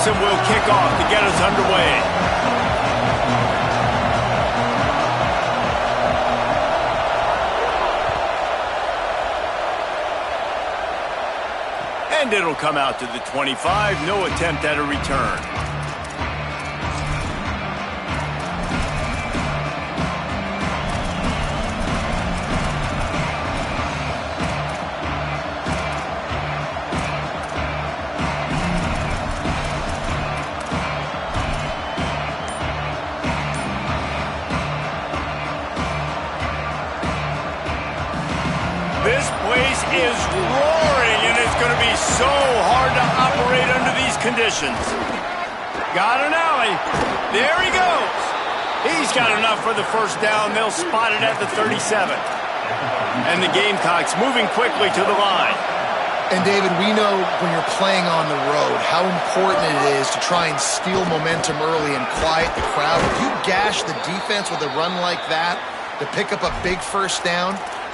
Clemson will kick off to get us underway. And it'll come out to the 25. No attempt at a return. This place is roaring, and it's going to be so hard to operate under these conditions. Got an alley. There he goes. He's got enough for the first down. They'll spot it at the 37. And the Gamecocks moving quickly to the line. And, David, we know when you're playing on the road how important it is to try and steal momentum early and quiet the crowd. If you gash the defense with a run like that to pick up a big first down,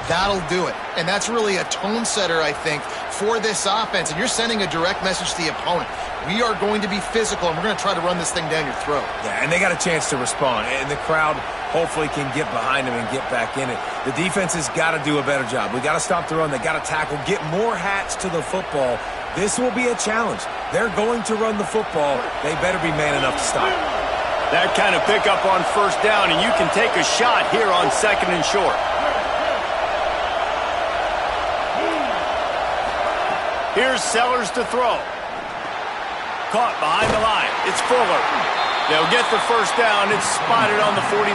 that'll do it. And that's really a tone setter, I think, for this offense. And you're sending a direct message to the opponent. We are going to be physical, and we're going to try to run this thing down your throat. Yeah, and they got a chance to respond. And the crowd hopefully can get behind them and get back in it. The defense has got to do a better job. We got to stop the run. They got to tackle, get more hats to the football. This will be a challenge. They're going to run the football. They better be man enough to stop it. That kind of pickup on first down, and you can take a shot here on 2nd and short. Here's Sellers to throw. Caught behind the line. It's Fuller. They'll get the first down. It's spotted on the 49.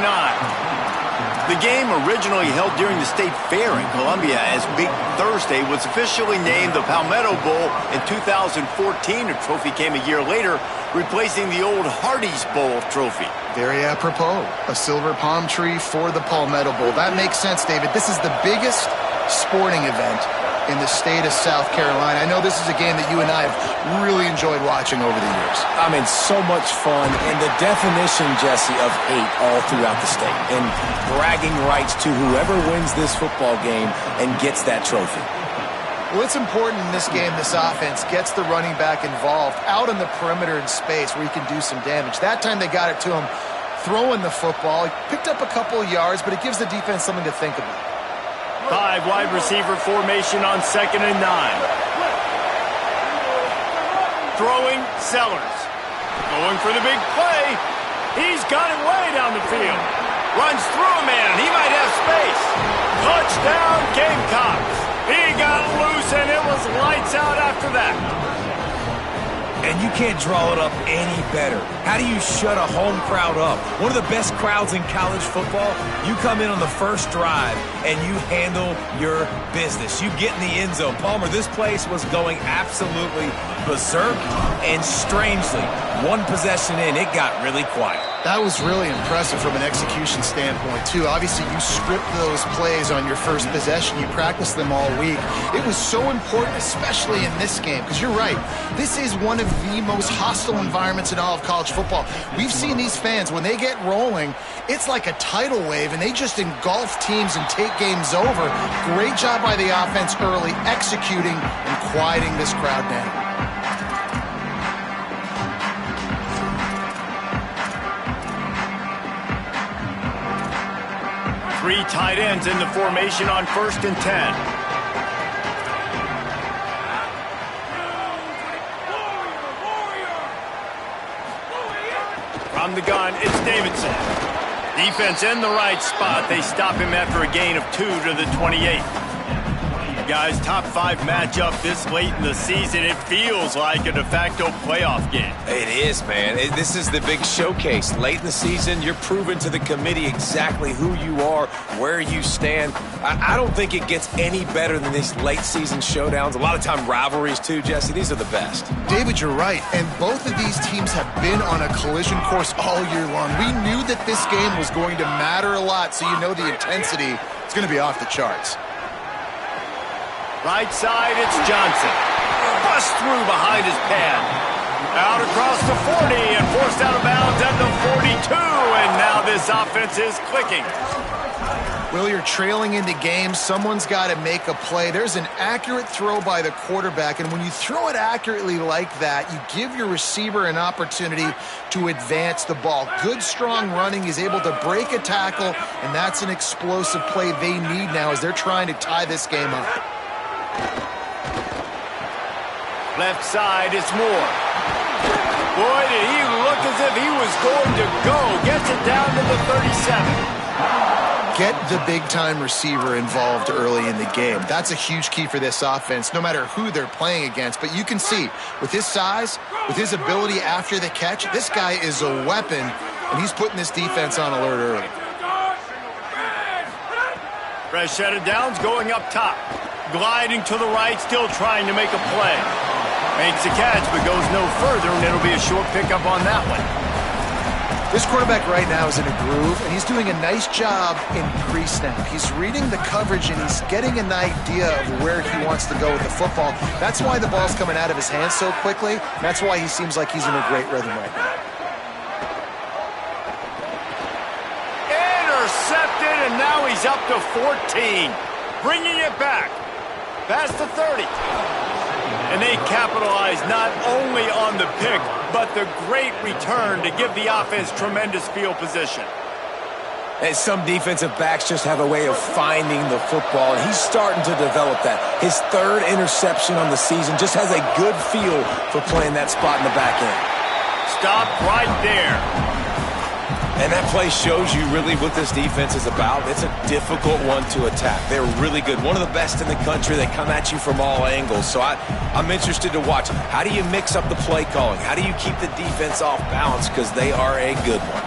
The game, originally held during the State Fair in Columbia as Big Thursday, was officially named the Palmetto Bowl in 2014. A trophy came a year later, replacing the old Hardee's Bowl trophy. Very apropos. A silver palm tree for the Palmetto Bowl. That makes sense, David. This is the biggest sporting event in the state of South Carolina. I know this is a game that you and I have really enjoyed watching over the years. I mean, so much fun, and the definition, Jesse, of hate all throughout the state, and bragging rights to whoever wins this football game and gets that trophy. Well, it's important in this game this offense gets the running back involved out on the perimeter in space where he can do some damage. That time they got it to him throwing the football. He picked up a couple of yards, but it gives the defense something to think about. 5 wide receiver formation on 2nd and 9. Throwing, Sellers. Going for the big play. He's got it way down the field. Runs through a man. He might have space. Touchdown, Gamecocks. He got loose, and it was lights out after that. And you can't draw it up any better. How do you shut a home crowd up? One of the best crowds in college football. You come in on the first drive and you handle your business. You get in the end zone. Palmer, this place was going absolutely berserk, and strangely, one possession in, it got really quiet. That was really impressive from an execution standpoint, too. Obviously, you script those plays on your first possession. You practice them all week. It was so important, especially in this game, because you're right. This is one of the most hostile environments in all of college football. We've seen these fans, when they get rolling, it's like a tidal wave, and they just engulf teams and take games over. Great job by the offense early, executing and quieting this crowd down. Three tight ends in the formation on 1st and 10. From the gun, it's Davidson. Defense in the right spot. They stop him after a gain of 2 to the 28. Guys, top 5 matchup this late in the season. It feels like a de facto playoff game. It is, man. This is the big showcase. Late in the season, you're proving to the committee exactly who you are, where you stand. I don't think it gets any better than these late season showdowns. A lot of time rivalries, too, Jesse. These are the best. David, you're right. And both of these teams have been on a collision course all year long. We knew that this game was going to matter a lot, so you know the intensity is going to be off the charts. Right side, it's Johnson. Bust through behind his pad. Out across the 40 and forced out of bounds at the and now this offense is clicking. Well, you're trailing in the game. Someone's got to make a play. There's an accurate throw by the quarterback, and when you throw it accurately like that, you give your receiver an opportunity to advance the ball. Good, strong running. He's able to break a tackle, and that's an explosive play they need now as they're trying to tie this game up. Left side, it's Moore. Boy, did he look as if he was going to go. Gets it down to the 37. Get the big-time receiver involved early in the game. That's a huge key for this offense, no matter who they're playing against. But you can see, with his size, with his ability after the catch, this guy is a weapon, and he's putting this defense on alert early. Fresh set of downs going up top. Gliding to the right, still trying to make a play. Makes the catch, but goes no further, and it'll be a short pickup on that one. This quarterback right now is in a groove, and he's doing a nice job in pre-snap. He's reading the coverage, and he's getting an idea of where he wants to go with the football. That's why the ball's coming out of his hands so quickly. That's why he seems like he's in a great rhythm right now. Intercepted, and now he's up to 14. Bringing it back. Past the 30. And they capitalize not only on the pick, but the great return to give the offense tremendous field position. And some defensive backs just have a way of finding the football, and he's starting to develop that. His third interception on the season, just has a good feel for playing that spot in the back end. Stop right there. And that play shows you really what this defense is about. It's a difficult one to attack. They're really good. One of the best in the country. They come at you from all angles. So I'm interested to watch. How do you mix up the play calling? How do you keep the defense off balance? Because they are a good one.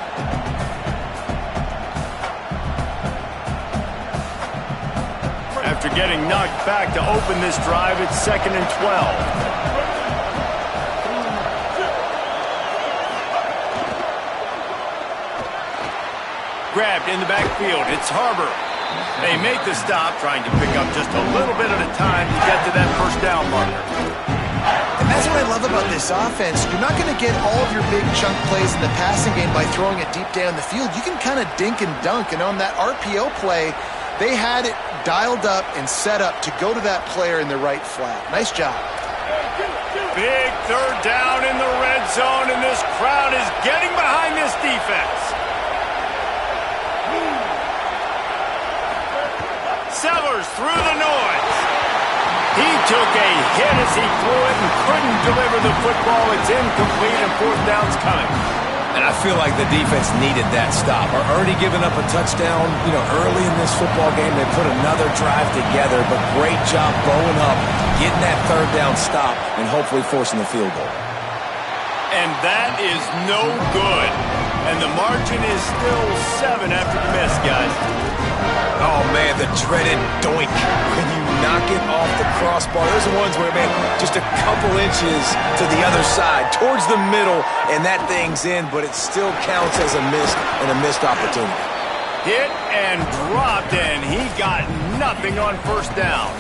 After getting knocked back to open this drive, it's 2nd and 12. Grabbed in the backfield. It's Harbor. They make the stop, trying to pick up just a little bit at a time to get to that first down marker. And that's what I love about this offense. You're not going to get all of your big chunk plays in the passing game by throwing it deep down the field. You can kind of dink and dunk, and on that RPO play, they had it dialed up and set up to go to that player in the right flat. Nice job. Big third down in the red zone, and this crowd is getting behind this defense. Sellers through the noise. He took a hit as he threw it and couldn't deliver the football. It's incomplete, and fourth down's coming. And I feel like the defense needed that stop. Are already giving up a touchdown, early in this football game. They put another drive together, but great job bowing up, getting that third down stop, and hopefully forcing the field goal. And that is no good. And the margin is still 7 after the miss, guys. Oh, man, the dreaded doink. When you knock it off the crossbar, those are ones where, man, just a couple inches to the other side, towards the middle, and that thing's in, but it still counts as a miss and a missed opportunity. Hit and dropped, and he got nothing on first down.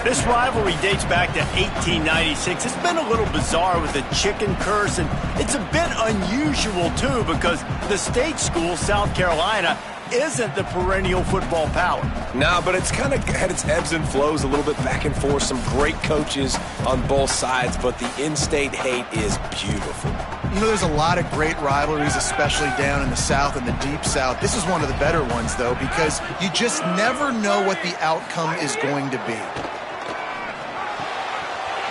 This rivalry dates back to 1896. It's been a little bizarre with the chicken curse, and it's a bit unusual, too, because the state school, South Carolina, isn't the perennial football power. No, but it's kind of had its ebbs and flows a little bit back and forth. Some great coaches on both sides, but the in-state hate is beautiful. There's a lot of great rivalries, especially down in the South and the Deep South. This is one of the better ones, though, because you just never know what the outcome is going to be.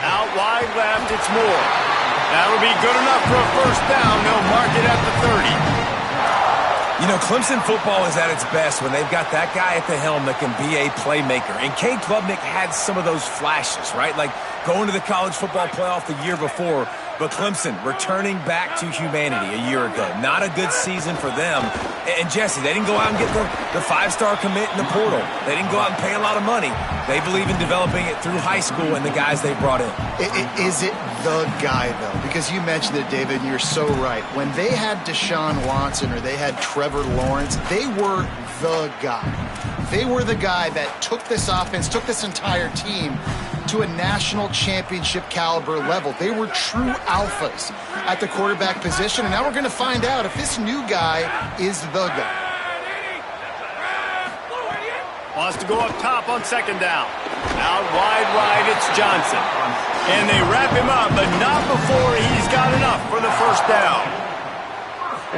Out wide left, it's Moore. That'll be good enough for a first down. They'll mark it at the 30. Clemson football is at its best when they've got that guy at the helm that can be a playmaker. And Cade Klubnik had some of those flashes, right? Like going to the college football playoff the year before. But Clemson returning back to humanity a year ago. Not a good season for them. And Jesse, they didn't go out and get the five-star commit in the portal. They didn't go out and pay a lot of money. They believe in developing it through high school and the guys they brought in. Is it the guy, though? Because you mentioned it, David, and you're so right. When they had Deshaun Watson or they had Trevor Lawrence, they were the guy. They were the guy that took this offense, took this entire team to a national championship caliber level. They were true alphas at the quarterback position, and now we're going to find out if this new guy is the guy. Wants to go up top on second down. Out wide right, it's Johnson. And they wrap him up, but not before he's got enough for the first down.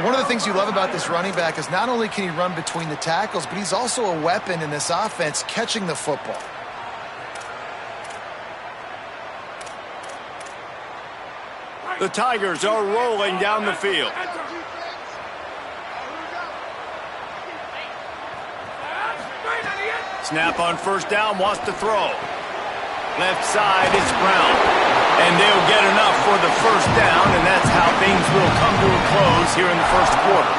One of the things you love about this running back is not only can he run between the tackles, but he's also a weapon in this offense catching the football. The Tigers are rolling down the field. Snap on first down, wants to throw. Left side, it's Brown. And they'll get enough for the first down, and that's how things will come to a close here in the first quarter.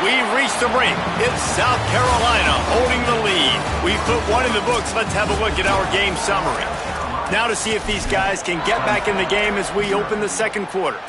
We've reached the break. It's South Carolina holding the lead. We've put one in the books. Let's have a look at our game summary. Now to see if these guys can get back in the game as we open the second quarter.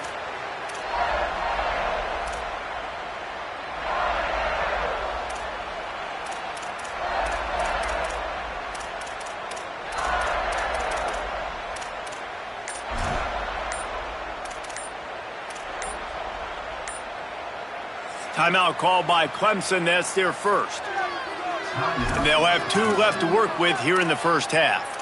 Timeout called by Clemson. That's their first. And they'll have 2 left to work with here in the first half.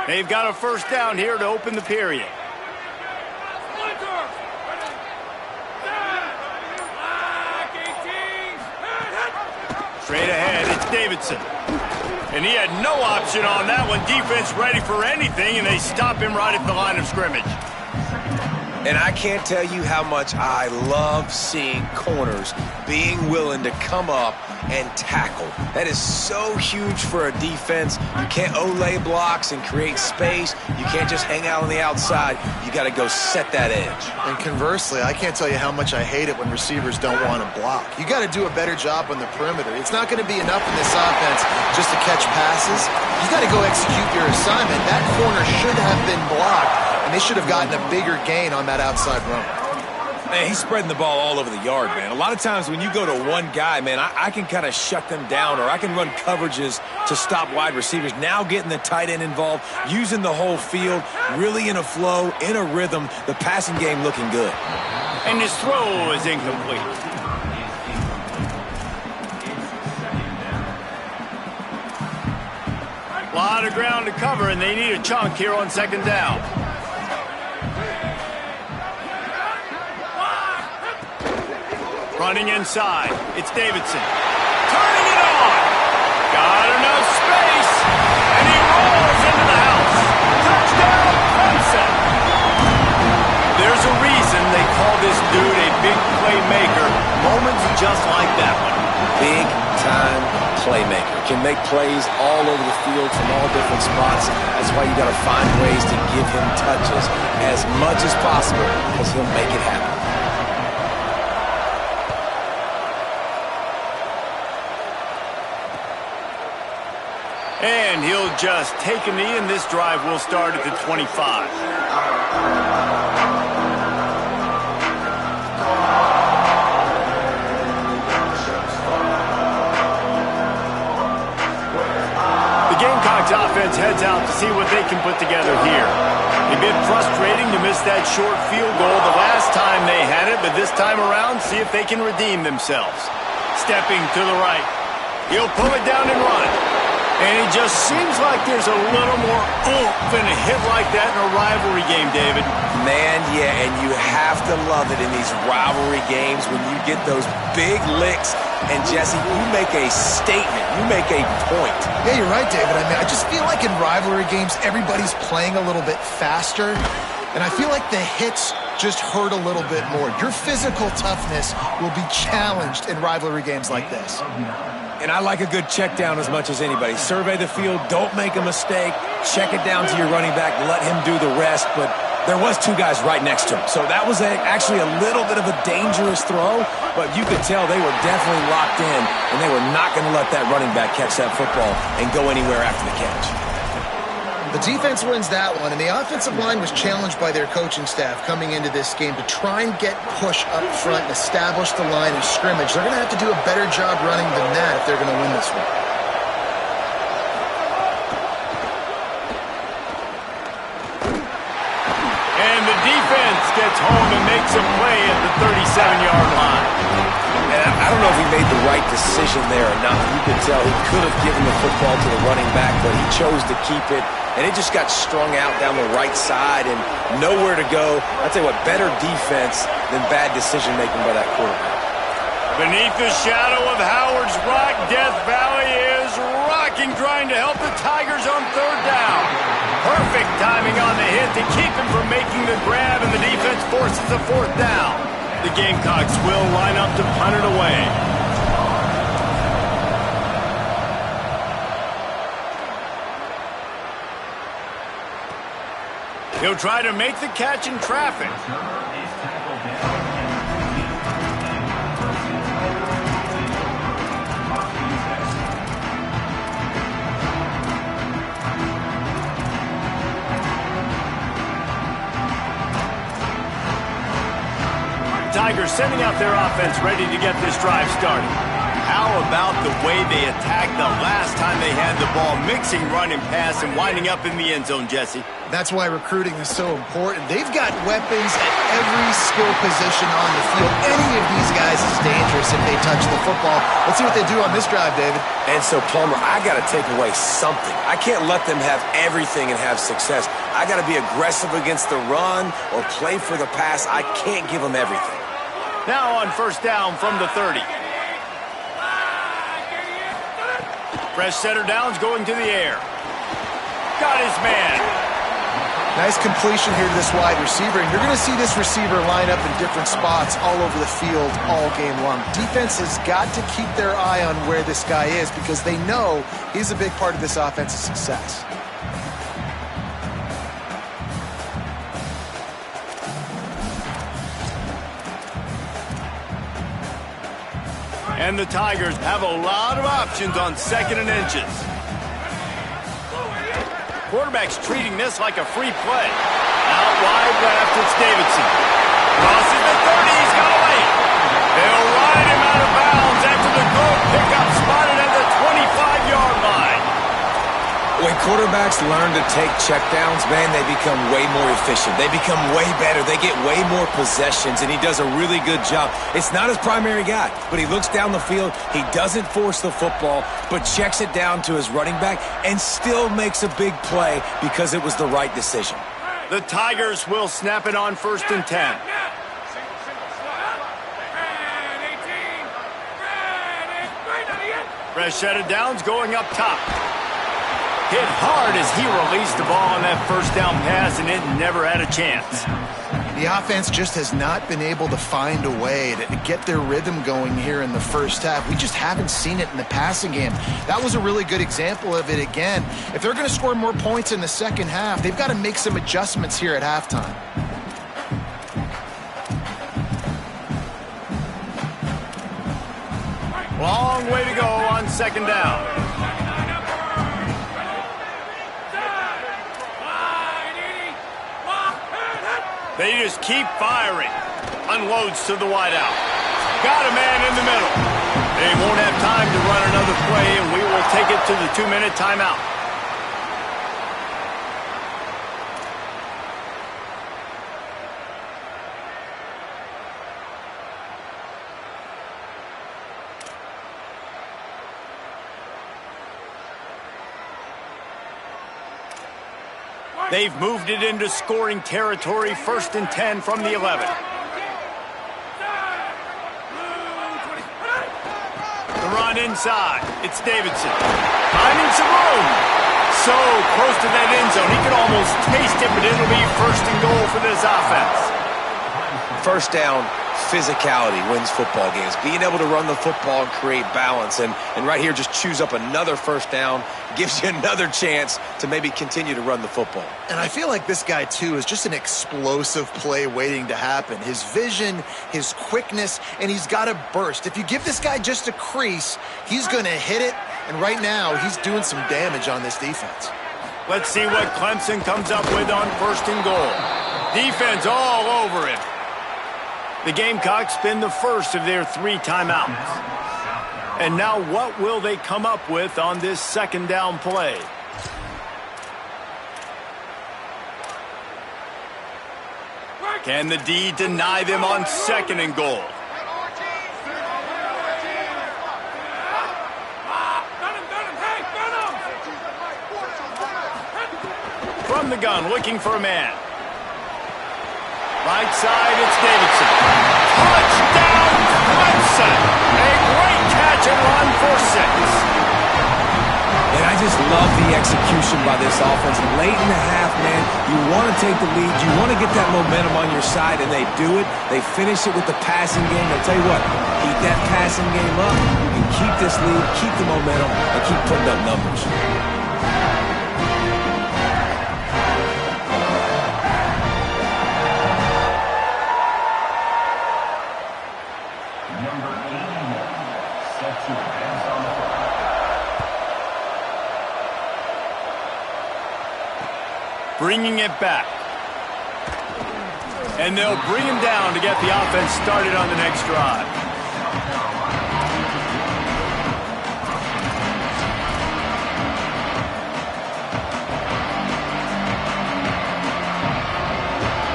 They've got a first down here to open the period. Straight ahead, it's Davidson. And he had no option on that one. Defense ready for anything, and they stop him right at the line of scrimmage. And I can't tell you how much I love seeing corners being willing to come up and tackle. That is so huge for a defense. You can't olay blocks and create space. You can't just hang out on the outside. You got to go set that edge. And conversely, I can't tell you how much I hate it when receivers don't want to block. You got to do a better job on the perimeter. It's not going to be enough in this offense just to catch passes. You got to go execute your assignment. That corner should have been blocked, and they should have gotten a bigger gain on that outside run. Man, he's spreading the ball all over the yard, man. A lot of times when you go to one guy, man, I can kind of shut them down, or I can run coverages to stop wide receivers. Now getting the tight end involved, using the whole field, really in a flow, in a rhythm, the passing game looking good. And his throw is incomplete. A lot of ground to cover, and they need a chunk here on second down. Running inside, it's Davidson. Turning it on. Got enough space, and he rolls into the house. Touchdown, Clemson. There's a reason they call this dude a big playmaker. Moments just like that one. Big-time playmaker. Can make plays all over the field from all different spots. That's why you got to find ways to give him touches as much as possible, because he'll make it happen. And he'll just take a knee, and this drive will start at the 25. The Gamecocks offense heads out to see what they can put together here. A bit frustrating to miss that short field goal the last time they had it, but this time around, see if they can redeem themselves. Stepping to the right. He'll pull it down and run. And it just seems like there's a little more oomph in a hit like that in a rivalry game, David. Man, yeah, and you have to love it in these rivalry games when you get those big licks. And, Jesse, you make a statement. You make a point. Yeah, you're right, David. I mean, I just feel like in rivalry games, everybody's playing a little bit faster. And I feel like the hits just hurt a little bit more. Your physical toughness will be challenged in rivalry games like this. And I like a good check down as much as anybody. Survey the field, don't make a mistake, check it down to your running back, let him do the rest. But there was 2 guys right next to him. So that was actually a little bit of a dangerous throw, but you could tell they were definitely locked in, and they were not going to let that running back catch that football and go anywhere after the catch. The defense wins that one, and the offensive line was challenged by their coaching staff coming into this game to try and get push up front and establish the line of scrimmage. They're going to have to do a better job running than that if they're going to win this one. And the defense gets home and makes a play at the 37-yard line. And I don't know if he made the right decision there or not. You could tell he could have given the football to the running back, but he chose to keep it. And it just got strung out down the right side and nowhere to go. I'll tell you what, better defense than bad decision-making by that quarterback. Beneath the shadow of Howard's Rock, Death Valley is rocking, trying to help the Tigers on third down. Perfect timing on the hit to keep him from making the grab, and the defense forces a fourth down. The Gamecocks will line up to punt it away. He'll try to make the catch in traffic. Tigers sending out their offense ready to get this drive started. How about the way they attacked the last time they had the ball, mixing run and pass and winding up in the end zone, Jesse? That's why recruiting is so important. They've got weapons at every skill position on the field. Any of these guys is dangerous if they touch the football. Let's see what they do on this drive, David. And so, Plummer, I got to take away something. I can't let them have everything and have success. I got to be aggressive against the run or play for the pass. I can't give them everything. Now on first down from the 30. Fresh setter downs going to the air. Got his man. Nice completion here to this wide receiver, and you're going to see this receiver line up in different spots all over the field all game long. Defense has got to keep their eye on where this guy is because they know he's a big part of this offense's success. And the Tigers have a lot of options on second and inches. Quarterback's treating this like a free play. Out wide left, it's Davidson. Crosses the 30, he's got away. They'll ride him out of bounds after the goal pickup spotted at the 25-yard line. When quarterbacks learn to take checkdowns, man, they become way more efficient. They become way better. They get way more possessions, and he does a really good job. It's not his primary guy, but he looks down the field. He doesn't force the football, but checks it down to his running back and still makes a big play because it was the right decision. The Tigers will snap it on first and 10. Fresh set of downs going up top. Hit hard as he released the ball on that first down pass, and it never had a chance. The offense just has not been able to find a way to get their rhythm going here in the first half. We just haven't seen it in the passing game. That was a really good example of it again. If they're going to score more points in the second half, they've got to make some adjustments here at halftime. Long way to go on second down. They just keep firing. Unloads to the wideout. Got a man in the middle. They won't have time to run another play, and we will take it to the 2-minute timeout. They've moved it into scoring territory, first and 10 from the 11. The run inside. It's Davidson. Finding some room. So close to that end zone. He could almost taste it, but it'll be first and goal for this offense. First down, physicality wins football games. Being able to run the football and create balance. And right here, just choose up another first down. Gives you another chance to maybe continue to run the football. And I feel like this guy, too, is just an explosive play waiting to happen. His vision, his quickness, and he's got a burst. If you give this guy just a crease, he's going to hit it. And right now, he's doing some damage on this defense. Let's see what Clemson comes up with on 1st and goal. Defense all over him. The Gamecocks spin the first of their 3 timeouts. And now what will they come up with on this 2nd down play? Can the D deny them on 2nd and goal? From the gun, looking for a man. Right side, it's Davidson. Touchdown, Clemson! A great catch and run for 6. And I just love the execution by this offense. Late in the half, man, you want to take the lead. You want to get that momentum on your side, and they do it. They finish it with the passing game. I'll tell you what, keep that passing game up. You keep this lead, keep the momentum, and keep putting up numbers. Bringing it back. And they'll bring him down to get the offense started on the next drive.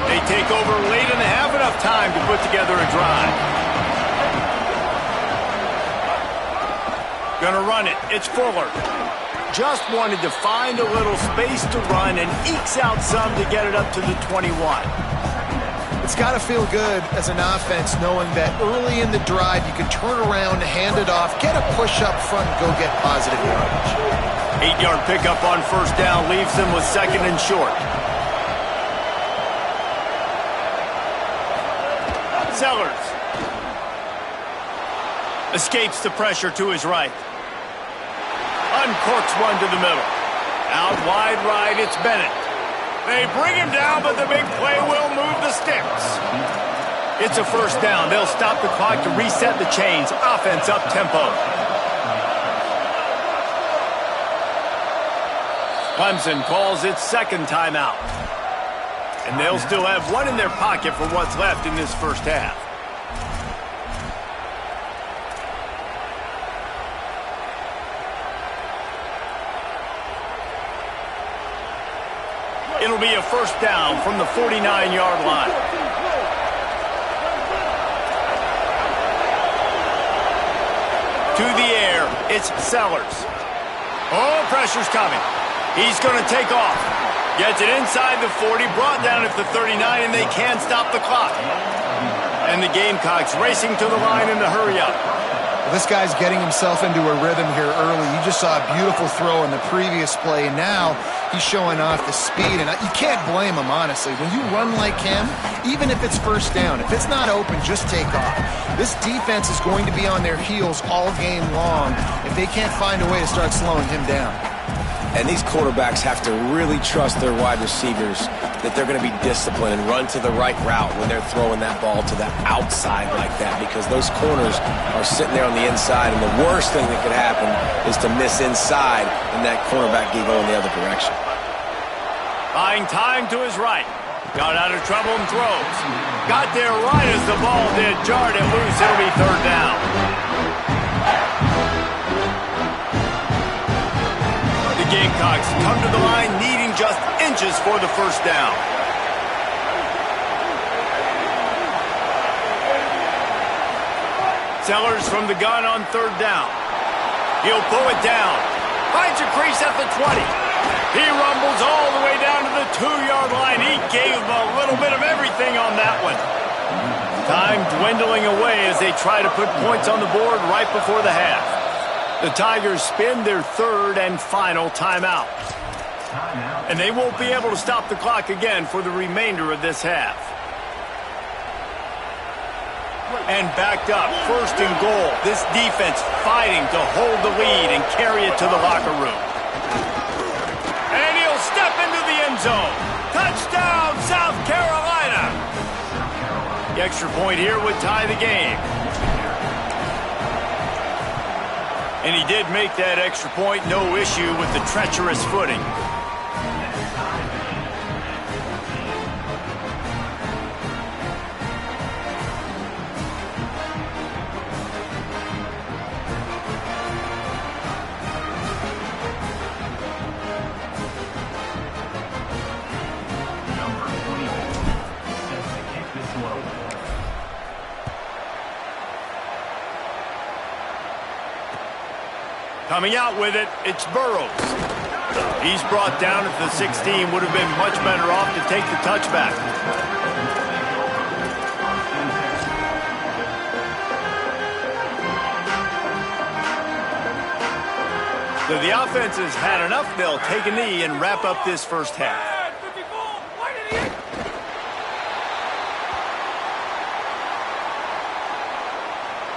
They take over late and have enough time to put together a drive. Gonna run it. It's Fuller. Just wanted to find a little space to run and ekes out some to get it up to the 21. It's got to feel good as an offense knowing that early in the drive you can turn around, hand it off, get a push up front, and go get positive yardage. 8-yard pickup on 1st down leaves them with 2nd and short. Sellers escapes the pressure to his right. Uncorks one to the middle. Out wide right, it's Bennett. They bring him down, but the big play will move the sticks. It's a 1st down. They'll stop the clock to reset the chains. Offense up tempo. Clemson calls its 2nd timeout. And they'll still have one in their pocket for what's left in this 1st half. It'll be a 1st down from the 49-yard line. To the air, it's Sellers. Oh, pressure's coming. He's going to take off. Gets it inside the 40, brought down at the 39, and they can't stop the clock. And the Gamecocks racing to the line in the hurry up. Well, this guy's getting himself into a rhythm here early. You just saw a beautiful throw in the previous play, and now he's showing off the speed, and you can't blame him, honestly. When you run like him, even if it's 1st down, if it's not open, just take off. This defense is going to be on their heels all game long if they can't find a way to start slowing him down. And these quarterbacks have to really trust their wide receivers that they're going to be disciplined and run to the right route when they're throwing that ball to the outside like that, because those corners are sitting there on the inside, and the worst thing that could happen is to miss inside and that cornerback get going the other direction. Buying time to his right. Got out of trouble and throws. Got there right as the ball did. Jarred it loose. It'll be 3rd down. The Gamecocks come to the line needing just inches for the 1st down. Sellers from the gun on 3rd down. He'll pull it down. Finds a crease at the 20. He rumbles all the way down to the 2-yard line. He gave a little bit of everything on that one. Time dwindling away as they try to put points on the board right before the half. The Tigers spin their 3rd and final timeout. And they won't be able to stop the clock again for the remainder of this half. And backed up, 1st and goal. This defense fighting to hold the lead and carry it to the locker room. And he'll step into the end zone. Touchdown, South Carolina. The extra point here would tie the game. And he did make that extra point, no issue with the treacherous footing. Coming out with it, it's Burrows. He's brought down at the 16. Would have been much better off to take the touchback. So the offense has had enough. They'll take a knee and wrap up this first half.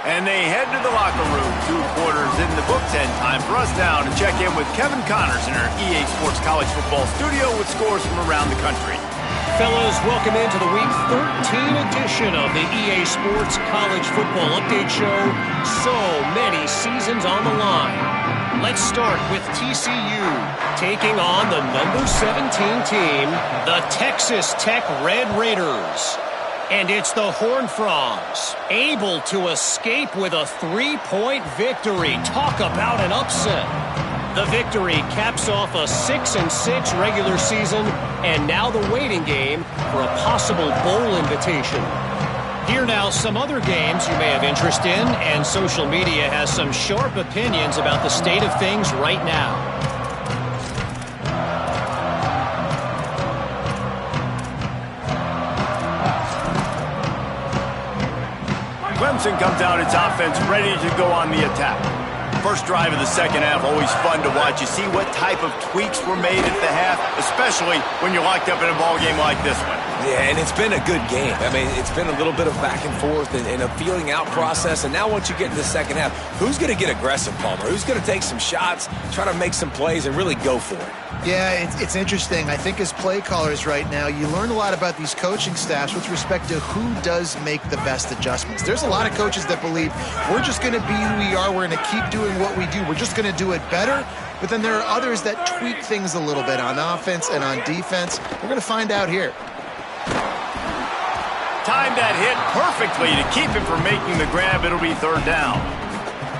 And they head to the locker room. 2 quarters in the books, and time for us now to check in with Kevin Connors in our EA Sports College Football studio with scores from around the country. Fellas, welcome into the Week 13 edition of the EA Sports College Football Update Show. So many seasons on the line. Let's start with TCU taking on the number 17 team, the Texas Tech Red Raiders. And it's the Horned Frogs, able to escape with a 3-point victory. Talk about an upset. The victory caps off a 6-6 regular season, and now the waiting game for a possible bowl invitation. Here now, some other games you may have interest in, and social media has some sharp opinions about the state of things right now. Clemson comes out its offense ready to go on the attack. First drive of the second half, always fun to watch. You see what type of tweaks were made at the half, especially when you're locked up in a ball game like this one. Yeah, and it's been a good game. I mean, it's been a little bit of back and forth and a feeling out process. And now once you get into the second half, who's going to get aggressive, Palmer? Who's going to take some shots, try to make some plays, and really go for it? Yeah, it's interesting. I think as play callers right now, you learn a lot about these coaching staffs with respect to who does make the best adjustments. There's a lot of coaches that believe we're just going to be who we are. We're going to keep doing what we do. We're just going to do it better. But then there are others that tweak things a little bit on offense and on defense. We're going to find out here. Timed that hit perfectly to keep him from making the grab. It'll be third down.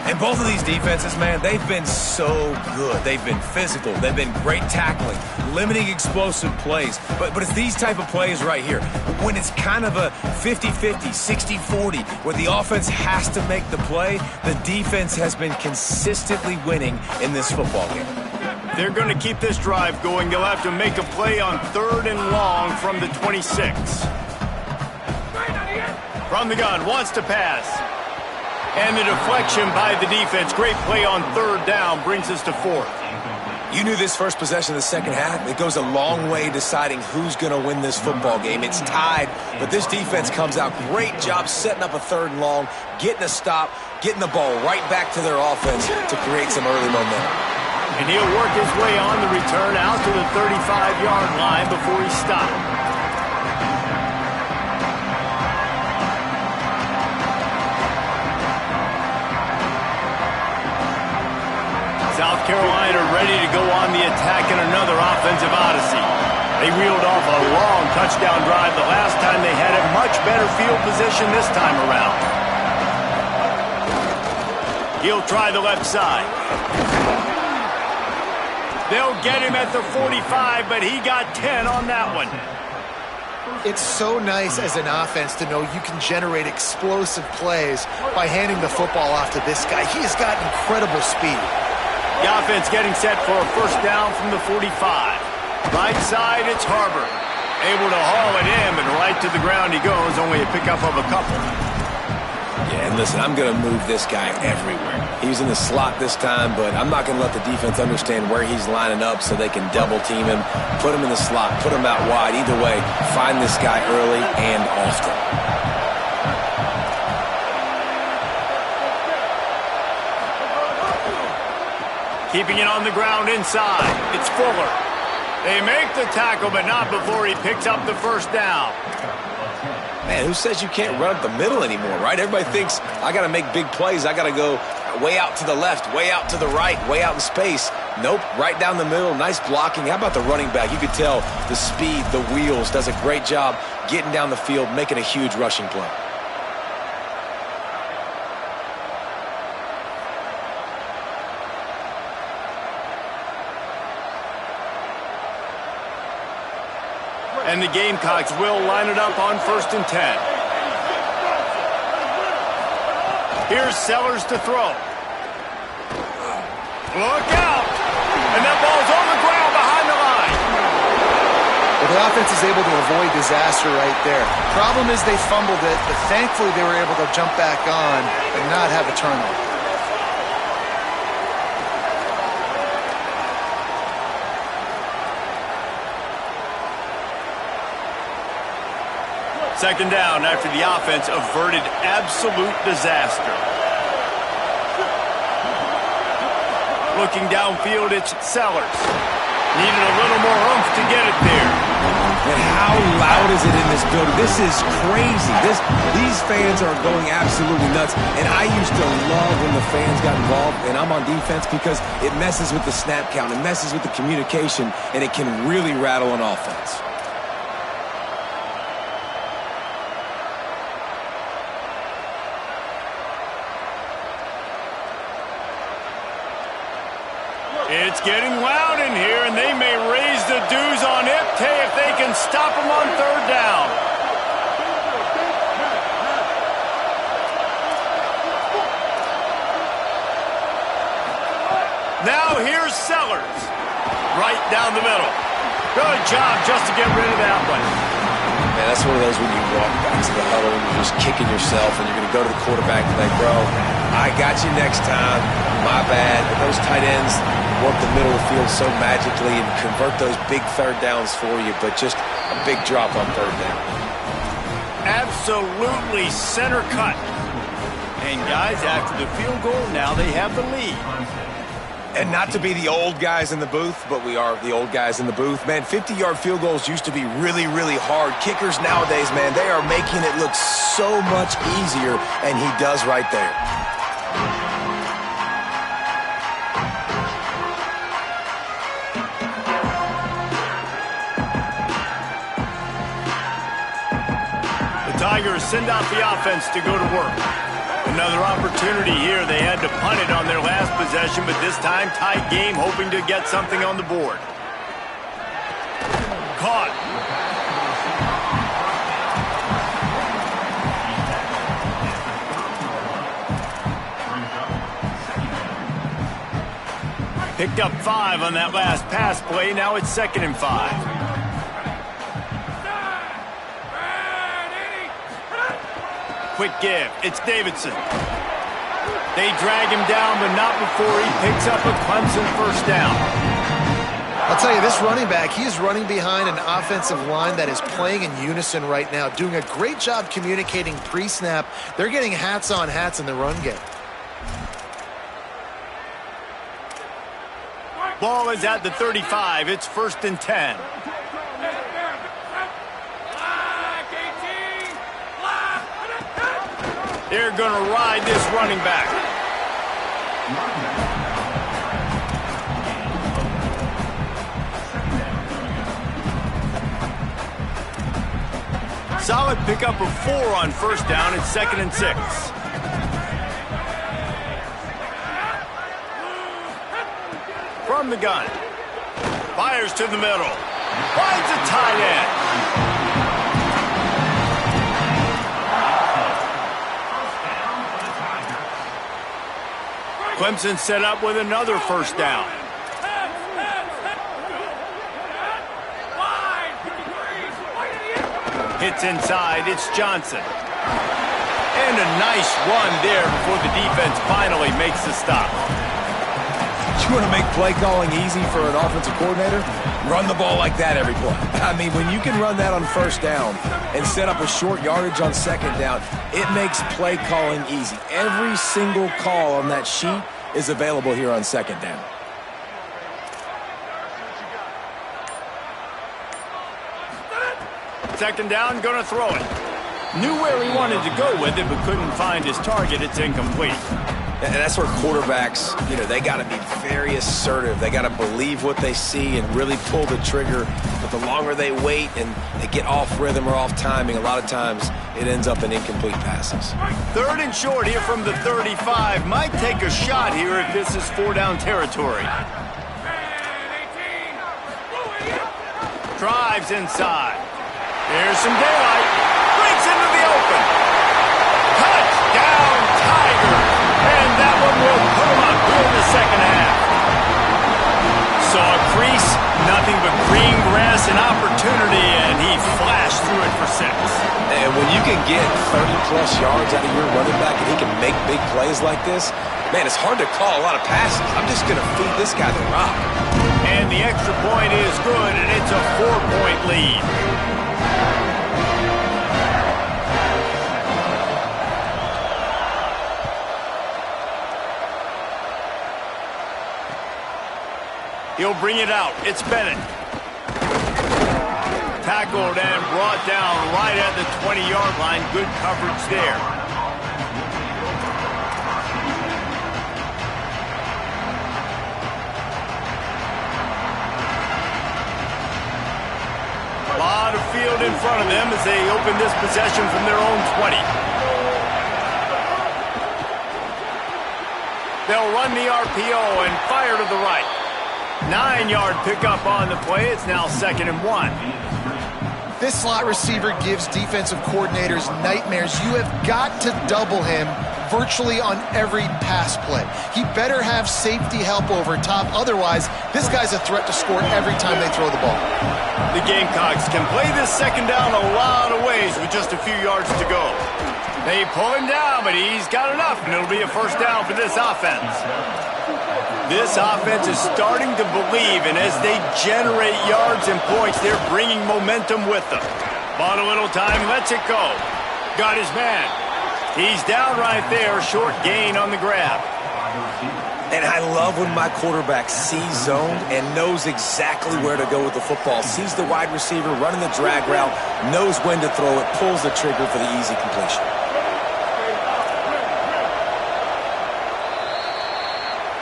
And both of these defenses, man, they've been so good. They've been physical. They've been great tackling, limiting explosive plays. But it's these type of plays right here. When it's kind of a 50-50, 60-40, where the offense has to make the play, the defense has been consistently winning in this football game. They're going to keep this drive going. They'll have to make a play on 3rd and long from the 26. From the gun, wants to pass. And the deflection by the defense. Great play on 3rd down brings us to 4th. You knew this first possession of the second half. It goes a long way deciding who's going to win this football game. It's tied, but this defense comes out. Great job setting up a 3rd and long, getting a stop, getting the ball right back to their offense to create some early momentum. And he'll work his way on the return out to the 35-yard line before he stopped. South Carolina ready to go on the attack in another offensive odyssey. They reeled off a long touchdown drive the last time they had a much better field position this time around. He'll try the left side. They'll get him at the 45, but he got 10 on that one. It's so nice as an offense to know you can generate explosive plays by handing the football off to this guy. He has got incredible speed. The offense getting set for a first down from the 45. Right side, it's Harbor. Able to haul it in, and right to the ground he goes, only a pickup of a couple. Yeah, and listen, I'm going to move this guy everywhere. He was in the slot this time, but I'm not going to let the defense understand where he's lining up so they can double team him, put him in the slot, put him out wide. Either way, find this guy early and often. Keeping it on the ground inside. It's Fuller. They make the tackle, but not before he picks up the first down. Man, who says you can't run up the middle anymore, right? Everybody thinks, I got to make big plays. I got to go way out to the left, way out to the right, way out in space. Nope, right down the middle. Nice blocking. How about the running back? You could tell the speed, the wheels, does a great job getting down the field, making a huge rushing play. And the Gamecocks will line it up on 1st and 10. Here's Sellers to throw. Look out! And that ball's on the ground behind the line. Well, the offense is able to avoid disaster right there. Problem is they fumbled it, but thankfully they were able to jump back on and not have a turnover. Second down after the offense averted absolute disaster. Looking downfield, it's Sellers. Needed a little more oomph to get it there. And how loud is it in this building? This is crazy. These fans are going absolutely nuts. And I used to love when the fans got involved, and I'm on defense, because it messes with the snap count, it messes with the communication, and it can really rattle an offense. It's getting loud in here, and they may raise the dues on Ipte if they can stop them on third down. Now here's Sellers. Right down the middle. Good job just to get rid of that one. Man, that's one of those when you walk back to the huddle and you're just kicking yourself and you're going to go to the quarterback and like, bro, I got you next time. My bad. But those tight ends work the middle of the field so magically and convert those big third downs for you, but just a big drop on third down. Absolutely center cut. And guys, after the field goal, now they have the lead. And not to be the old guys in the booth, but we are the old guys in the booth. Man, 50-yard field goals used to be really, really hard. Kickers nowadays, man, they are making it look so much easier, and he does right there. The Tigers send out the offense to go to work. Another opportunity here. They had to punt it on their last possession, but this time tight game, hoping to get something on the board. Caught. Picked up 5 on that last pass play. Now it's 2nd and 5. Quick give. It's Davidson. They drag him down, but not before he picks up a Clemson first down. I'll tell you, this running back, he is running behind an offensive line that is playing in unison right now, doing a great job communicating pre-snap. They're getting hats on hats in the run game. Ball is at the 35. It's 1st and 10. They're going to ride this running back. Solid pickup of 4 on first down. It's 2nd and 6. From the gun. Fires to the middle. Finds a tight end. Clemson set up with another first down. Hits inside, it's Johnson. And a nice run there before the defense finally makes the stop. You want to make play calling easy for an offensive coordinator? Run the ball like that every play. I mean, when you can run that on first down and set up a short yardage on second down, it makes play calling easy. Every single call on that sheet is available here on second down. Second down, gonna throw it. Knew where he wanted to go with it, but couldn't find his target. It's incomplete. And that's where quarterbacks, they got to be very assertive. They got to believe what they see and really pull the trigger. But the longer they wait and they get off rhythm or off timing, a lot of times it ends up in incomplete passes. 3rd and short here from the 35. Might take a shot here if this is 4-down territory. Drives inside. There's some daylight. Breaks into the open. Touchdown, Tigers. And that one will put them up here in the second half. opportunity, and he flashed through it for 6. And when you can get 30-plus yards out of your running back and he can make big plays like this, man, it's hard to call a lot of passes. I'm just going to feed this guy the rock. And the extra point is good, and it's a 4-point lead. He'll bring it out. It's Bennett. Tackled and brought down right at the 20-yard line. Good coverage there. A lot of field in front of them as they open this possession from their own 20. They'll run the RPO and fire to the right. 9-yard pickup on the play. It's now 2nd and 1. This slot receiver gives defensive coordinators nightmares. You have got to double him virtually on every pass play. He better have safety help over top. Otherwise, this guy's a threat to score every time they throw the ball. The Gamecocks can play this 2nd down a lot of ways with just a few yards to go. They pull him down, but he's got enough, and it'll be a 1st down for this offense. This offense is starting to believe, and as they generate yards and points, they're bringing momentum with them. Bought a little time, lets it go. Got his man. He's down right there, short gain on the grab. And I love when my quarterback sees zone and knows exactly where to go with the football. Sees the wide receiver running the drag route, knows when to throw it, pulls the trigger for the easy completion.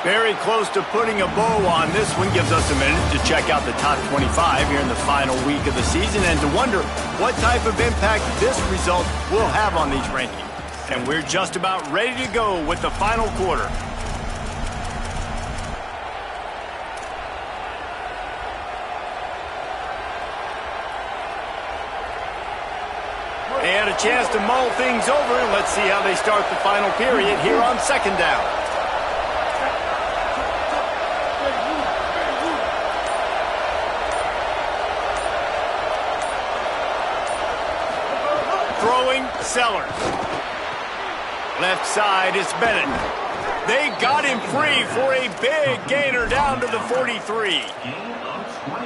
Very close to putting a bow on this one. Gives us a minute to check out the top 25 here in the final week of the season and to wonder what type of impact this result will have on these rankings. And we're just about ready to go with the final quarter. They had a chance to mull things over. Let's see how they start the final period here on 2nd down. Throwing, Sellers. Left side is Bennett. They got him free for a big gainer down to the 43.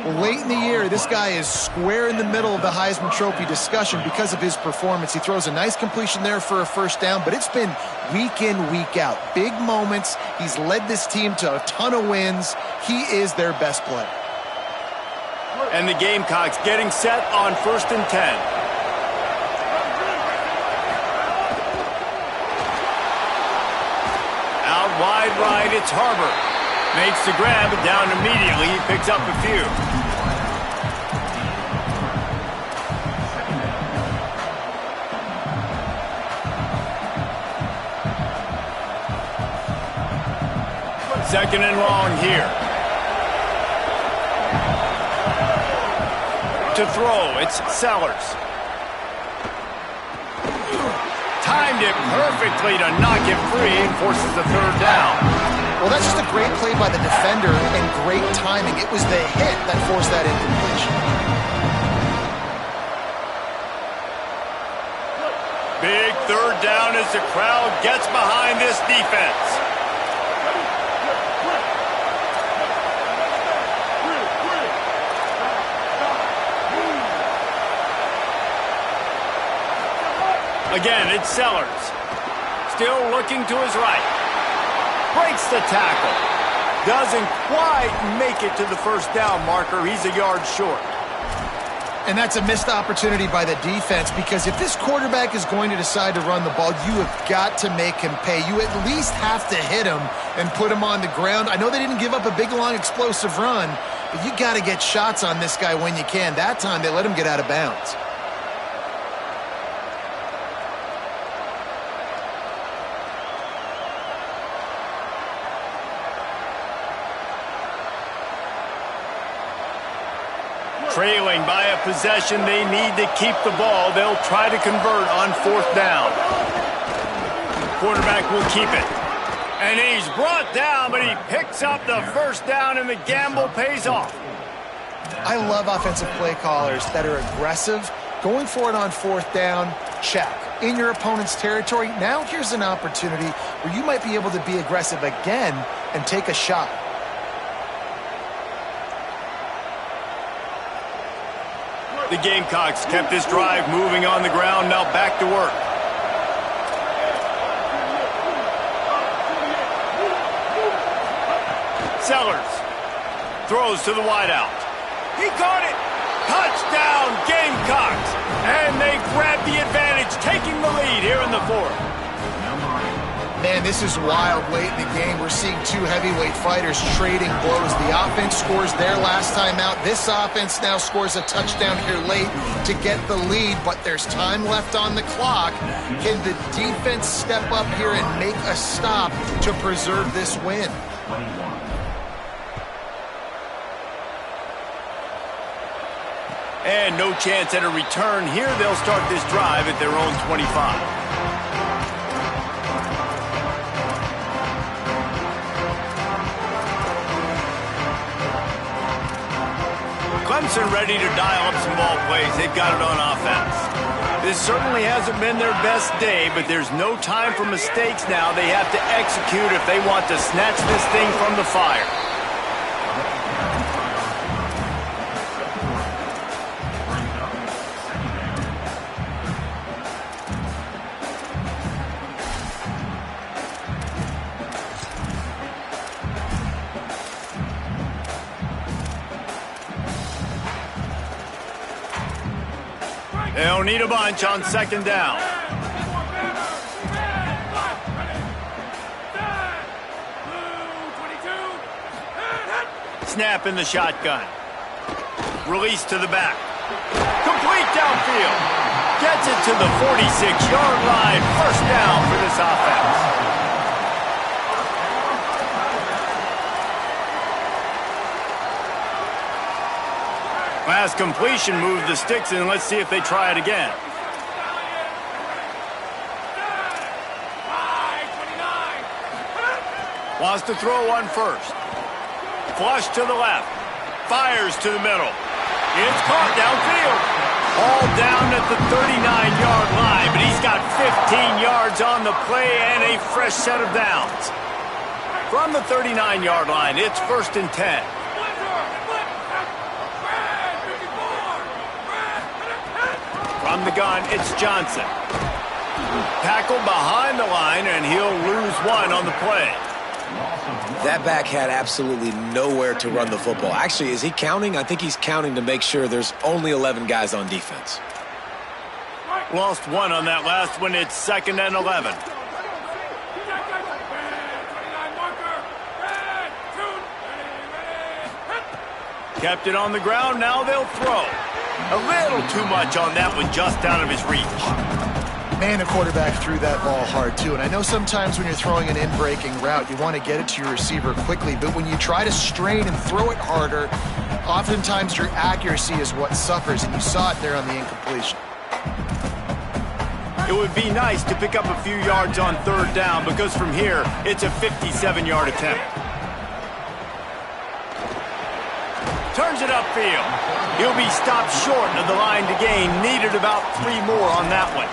Well, late in the year, this guy is square in the middle of the Heisman Trophy discussion because of his performance. He throws a nice completion there for a 1st down, but it's been week in, week out. Big moments. He's led this team to a ton of wins. He is their best player. And the Gamecocks getting set on 1st and 10. Wide right, it's Harbor. Makes the grab, but down immediately. He picks up a few. Second and long here. To throw, it's Sellers. Timed it perfectly to knock him free and forces the 3rd down. Well, that's just a great play by the defender and great timing. It was the hit that forced that incompletion. Big 3rd down as the crowd gets behind this defense. Again, it's Sellers. Still looking to his right. Breaks the tackle. Doesn't quite make it to the 1st down marker. He's a yard short. And that's a missed opportunity by the defense because if this quarterback is going to decide to run the ball, you have got to make him pay. You at least have to hit him and put him on the ground. I know they didn't give up a big, long, explosive run, but you got to get shots on this guy when you can. That time, they let him get out of bounds. Trailing by a possession, they need to keep the ball. They'll try to convert on 4th down. Quarterback will keep it. And he's brought down, but he picks up the 1st down, and the gamble pays off. I love offensive play callers that are aggressive. Going for it on fourth down, check. In your opponent's territory, now here's an opportunity where you might be able to be aggressive again and take a shot. The Gamecocks kept this drive moving on the ground, now back to work. Sellers throws to the wideout. He caught it. Touchdown, Gamecocks. And they grab the advantage, taking the lead here in the fourth. Man, this is wild late in the game. We're seeing two heavyweight fighters trading blows. The offense scores their last time out. This offense now scores a touchdown here late to get the lead, but there's time left on the clock. Can the defense step up here and make a stop to preserve this win? And no chance at a return here. They'll start this drive at their own 25. Clemson ready to dial up some ball plays. They've got it on offense. This certainly hasn't been their best day, but there's no time for mistakes now. They have to execute if they want to snatch this thing from the fire. They'll need a bunch on second down. Snap in the shotgun. Release to the back. Complete downfield. Gets it to the 46-yard line. First down for this offense. Last completion moved the sticks in. Let's see if they try it again. Wants to throw one first. Flush to the left. Fires to the middle. It's caught downfield. All down at the 39-yard line, but he's got 15 yards on the play and a fresh set of downs. From the 39-yard line, it's 1st and 10. From the gun, it's Johnson. Tackled behind the line, and he'll lose one on the play. That back had absolutely nowhere to run the football. Actually, is he counting? I think he's counting to make sure there's only 11 guys on defense. Lost one on that last one. It's 2nd and 11. Kept it on the ground. Now they'll throw. A little too much on that one, just out of his reach. Man, the quarterback threw that ball hard, too. And I know sometimes when you're throwing an in-breaking route, you want to get it to your receiver quickly. But when you try to strain and throw it harder, oftentimes your accuracy is what suffers. And you saw it there on the incompletion. It would be nice to pick up a few yards on 3rd down, because from here, it's a 57-yard attempt. Turns it upfield. He'll be stopped short of the line to gain. Needed about 3 more on that one.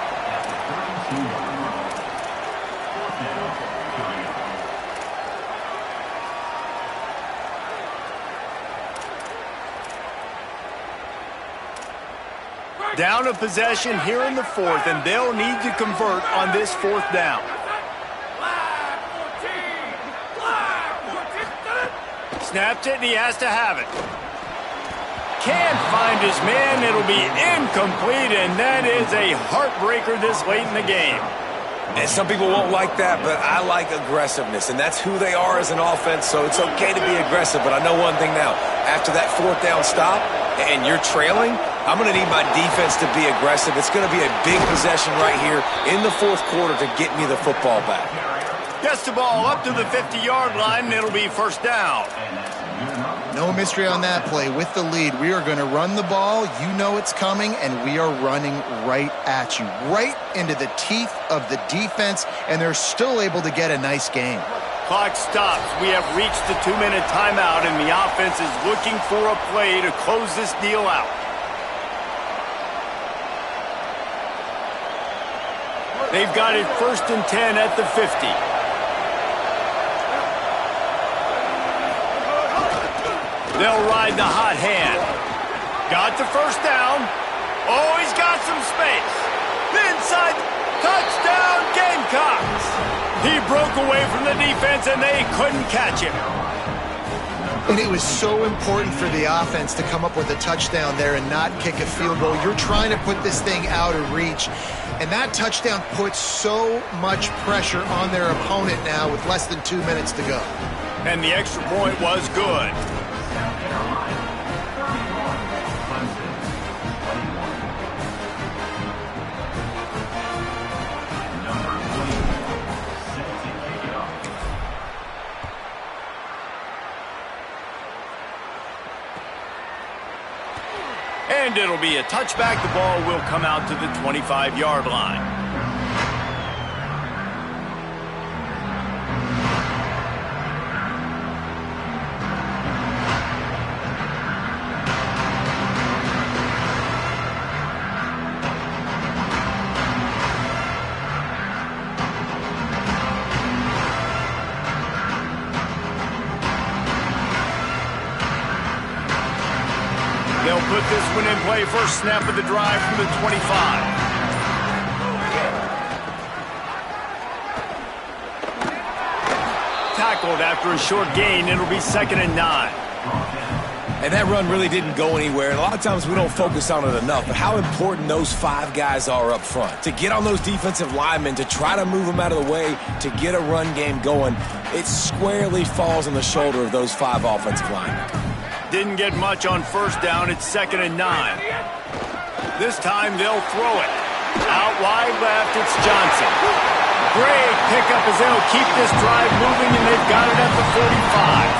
Down a possession here in the 4th, and they'll need to convert on this 4th down. Snapped it, and he has to have it. Can't find his man. It'll be incomplete, and that is a heartbreaker this late in the game. And some people won't like that, but I like aggressiveness, and that's who they are as an offense, so it's okay to be aggressive. But I know one thing now. After that 4th down stop and you're trailing, I'm going to need my defense to be aggressive. It's going to be a big possession right here in the 4th quarter to get me the football back. Gets the ball up to the 50-yard line, and it'll be 1st down. No mystery on that play. With the lead, we are going to run the ball. You know it's coming, and we are running right at you, right into the teeth of the defense, and they're still able to get a nice game. clock stops. We have reached the 2-minute timeout, and the offense is looking for a play to close this deal out. They've got it 1st and 10 at the 50. They'll ride the hot hand. Got the first down. Oh, he's got some space. Inside. Touchdown, Gamecocks. He broke away from the defense, and they couldn't catch him. And it was so important for the offense to come up with a touchdown there and not kick a field goal. You're trying to put this thing out of reach. And that touchdown puts so much pressure on their opponent now with less than 2 minutes to go. And the extra point was good. And it'll be a touchback. The ball will come out to the 25-yard line. They'll put this one in play. First snap of the drive from the 25. Tackled after a short gain. It'll be 2nd and 9. And that run really didn't go anywhere. And a lot of times we don't focus on it enough. But how important those 5 guys are up front. To get on those defensive linemen, to try to move them out of the way, to get a run game going, it squarely falls on the shoulder of those 5 offensive linemen. Didn't get much on first down. It's 2nd and 9. This time they'll throw it. Out wide left, it's Johnson. Great pickup as they'll keep this drive moving, and they've got it at the 45.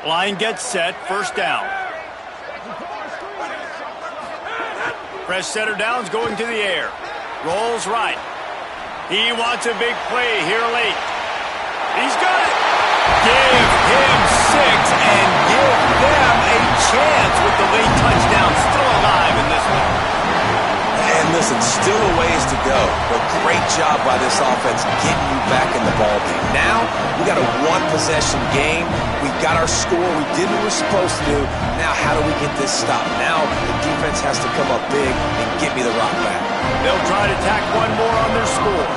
Line gets set, first down. Fresh setter down's going to the air. Rolls right. He wants a big play here late. He's got it. Give him 6 and give them a chance with the late touchdown. Still alive in this one. And listen, still a ways to go, but great job by this offense getting you back in the ballgame. Now, we got a 1-possession game. We got our score. We did what we're supposed to do. Now, how do we get this stopped? Now, the defense has to come up big and get me the rock back. They'll try to tack one more on their score.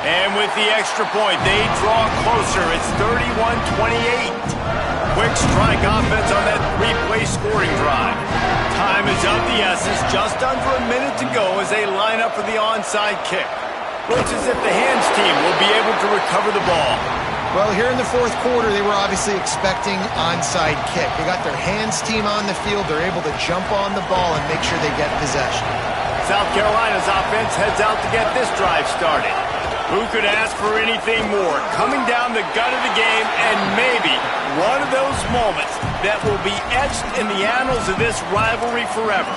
And with the extra point, they draw closer. It's 31-28. Quick strike offense on that 3-play scoring drive. Time is of the essence. Just under a minute to go as they line up for the onside kick. Looks as if the hands team will be able to recover the ball. Well, here in the 4th quarter, they were obviously expecting onside kick. They got their hands team on the field. They're able to jump on the ball and make sure they get possession. South Carolina's offense heads out to get this drive started. Who could ask for anything more? Coming down the gut of the game, and maybe one of those moments that will be etched in the annals of this rivalry forever.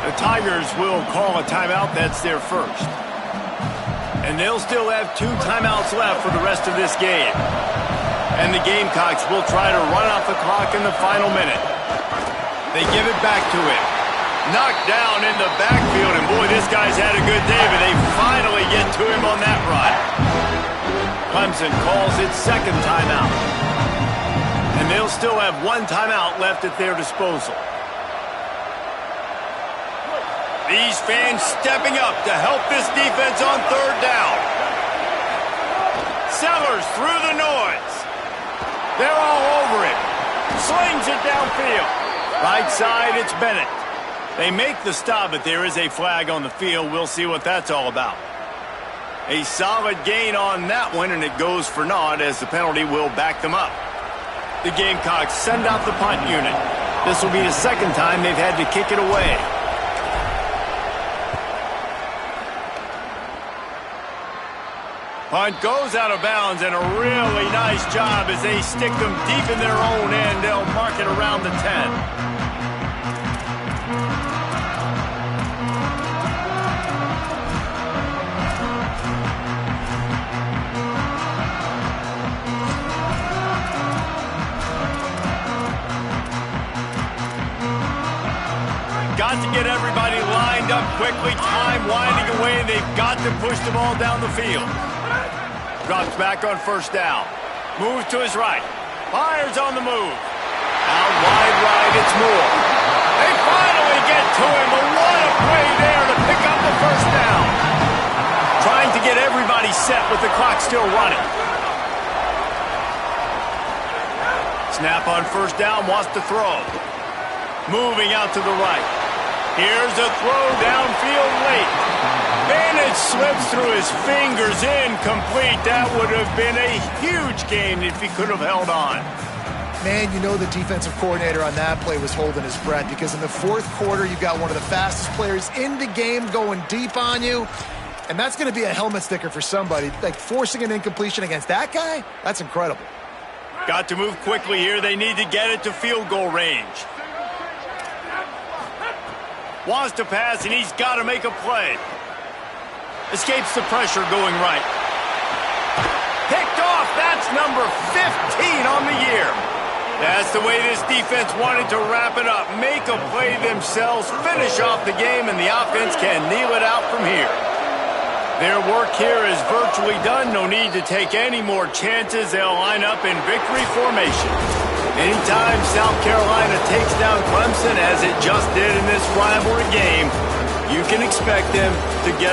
The Tigers will call a timeout. That's their first. And they'll still have 2 timeouts left for the rest of this game. And the Gamecocks will try to run off the clock in the final minute. They give it back to him. Knocked down in the backfield, and boy, this guy's had a good day, but they finally get to him on that run. Clemson calls its 2nd timeout. And they'll still have 1 timeout left at their disposal. These fans stepping up to help this defense on 3rd down. Sellers through the noise. They're all over it. Slings it downfield. Right side, it's Bennett. They make the stop, but there is a flag on the field. We'll see what that's all about. A solid gain on that one, and it goes for naught as the penalty will back them up. The Gamecocks send out the punt unit. This will be the 2nd time they've had to kick it away. Punt goes out of bounds, and a really nice job as they stick them deep in their own end. They'll mark it around the 10. Got to get everybody lined up quickly, time winding away, and they've got to push the ball down the field. Drops back on first down. Moves to his right. Fires on the move. Out wide right, it's Moore. They finally get to him, but what a play there to pick up the first down. Trying to get everybody set with the clock still running. Snap on first down, wants to throw. Moving out to the right. Here's a throw downfield late. Bennett slips through his fingers, incomplete. That would have been a huge gain if he could have held on. Man, you know the defensive coordinator on that play was holding his breath, because in the fourth quarter, you got one of the fastest players in the game going deep on you. And that's going to be a helmet sticker for somebody. Like, forcing an incompletion against that guy, that's incredible. Got to move quickly here. They need to get it to field goal range. Wants to pass, and he's got to make a play. Escapes the pressure going right. Picked off. That's number 15 on the year. That's the way this defense wanted to wrap it up. Make a play themselves, finish off the game, and the offense can kneel it out from here. Their work here is virtually done. No need to take any more chances. They'll line up in victory formation. Anytime South Carolina takes down Clemson, as it just did in this rivalry game, you can expect them to get a